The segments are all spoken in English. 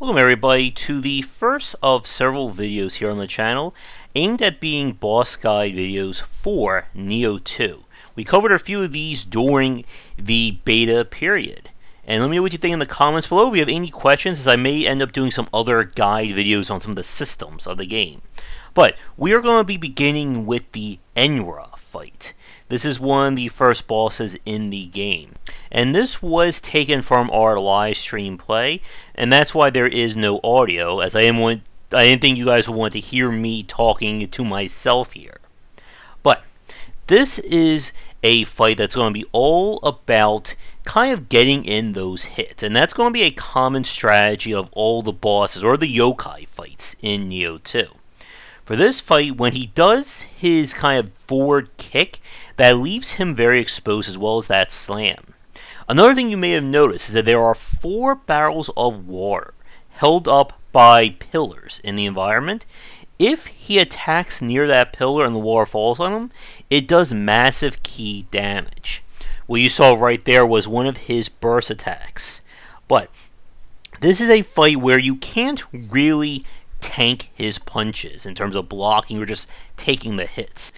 Welcome everybody to the first of several videos here on the channel aimed at being boss guide videos for Nioh 2. We covered a few of these during the beta period. And let me know what you think in the comments below if you have any questions, as I may end up doing some other guide videos on some of the systems of the game. But we are going to be beginning with the Enenra fight. This is one of the first bosses in the game. And this was taken from our live stream play, and that's why there is no audio, as I didn't think you guys would want to hear me talking to myself here. But this is a fight that's going to be all about kind of getting in those hits, and that's going to be a common strategy of all the bosses, or the yokai fights in Nioh 2. For this fight, when he does his kind of forward kick, that leaves him very exposed, as well as that slam. Another thing you may have noticed is that there are 4 barrels of water held up by pillars in the environment. If he attacks near that pillar and the water falls on him, it does massive key damage. What you saw right there was one of his burst attacks. But this is a fight where you can't really tank his punches in terms of blocking or just taking the hits.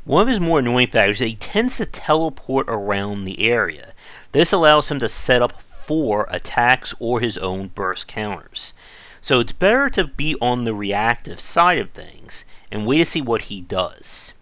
One of his more annoying factors is that he tends to teleport around the area. This allows him to set up 4 attacks or his own burst counters. So it's better to be on the reactive side of things and wait to see what he does.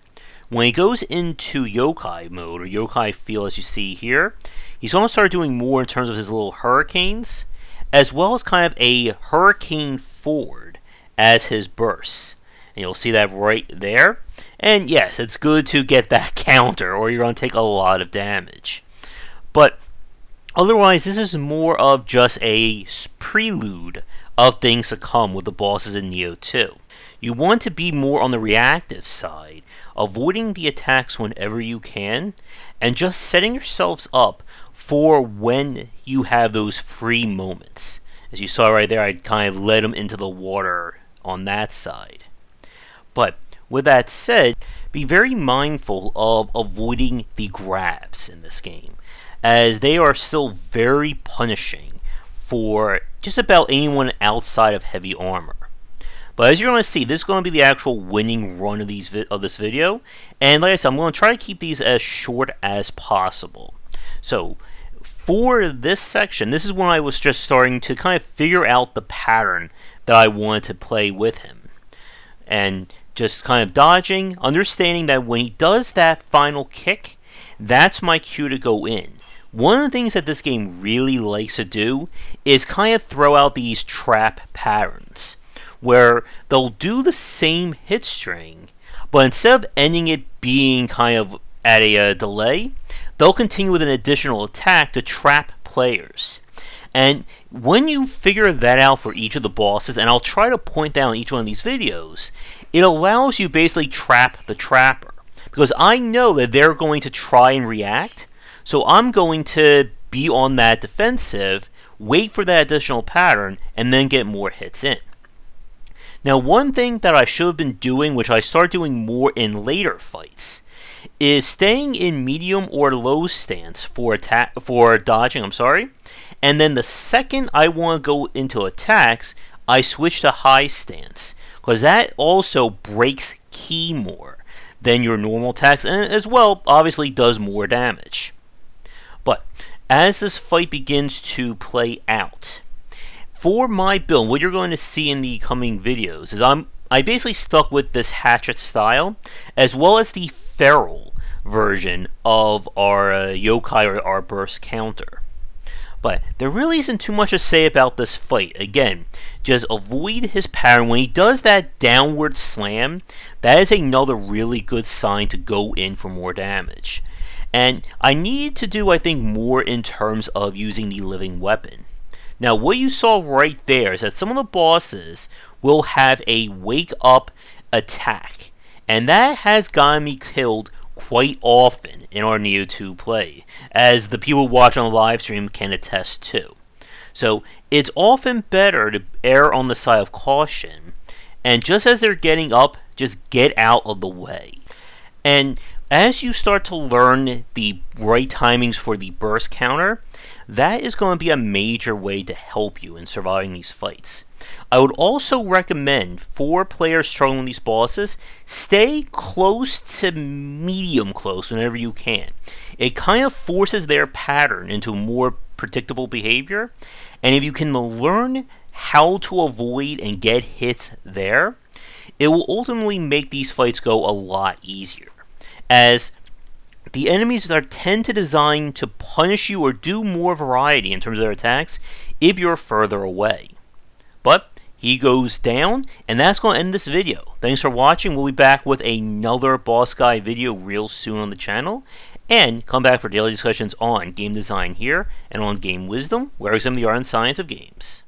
When he goes into yokai mode, or yokai feel as you see here, he's going to start doing more in terms of his little hurricanes, as well as kind of a hurricane forward as his bursts. And you'll see that right there. And yes, it's good to get that counter, or you're going to take a lot of damage. But otherwise, this is more of just a prelude of things to come with the bosses in Nioh 2. You want to be more on the reactive side, avoiding the attacks whenever you can, and just setting yourselves up for when you have those free moments. As you saw right there, I kind of led him into the water on that side. But with that said, be very mindful of avoiding the grabs in this game, as they are still very punishing for just about anyone outside of heavy armor. But as you're going to see, this is going to be the actual winning run of this video, and like I said, I'm going to try to keep these as short as possible. So for this section, this is when I was just starting to kind of figure out the pattern that I wanted to play with him. And just kind of dodging, understanding that when he does that final kick, that's my cue to go in. One of the things that this game really likes to do is kind of throw out these trap patterns, where they'll do the same hit string, but instead of ending it being kind of at a delay, they'll continue with an additional attack to trap players. And when you figure that out for each of the bosses, and I'll try to point out in each one of these videos, it allows you basically trap the trapper. Because I know that they're going to try and react, so I'm going to be on that defensive, wait for that additional pattern, and then get more hits in. Now, one thing that I should have been doing, which I start doing more in later fights, is staying in medium or low stance for dodging, and then the second I want to go into attacks, I switch to high stance, because that also breaks ki more than your normal attacks, and as well, obviously does more damage. But as this fight begins to play out, for my build, what you're going to see in the coming videos is I basically stuck with this hatchet style, as well as the feral version of our yokai, or our burst counter. But there really isn't too much to say about this fight. Again, just avoid his pattern. When he does that downward slam, that is another really good sign to go in for more damage. And I need to do, I think, more in terms of using the living weapon. Now, what you saw right there is that some of the bosses will have a wake up attack, and that has gotten me killed quite often in our Nioh 2 play, as the people watching on the live stream can attest to. So it's often better to err on the side of caution, and just as they're getting up, just get out of the way. And As you start to learn the right timings for the burst counter, that is going to be a major way to help you in surviving these fights. I would also recommend for players struggling with these bosses, stay close to medium close whenever you can. It kind of forces their pattern into more predictable behavior, and if you can learn how to avoid and get hits there, it will ultimately make these fights go a lot easier, as the enemies are tend to design to punish you or do more variety in terms of their attacks if you're further away. But he goes down, and that's going to end this video. Thanks for watching. We'll be back with another boss guy video real soon on the channel, and come back for daily discussions on game design here and on game wisdom, where I examine the art and science of games.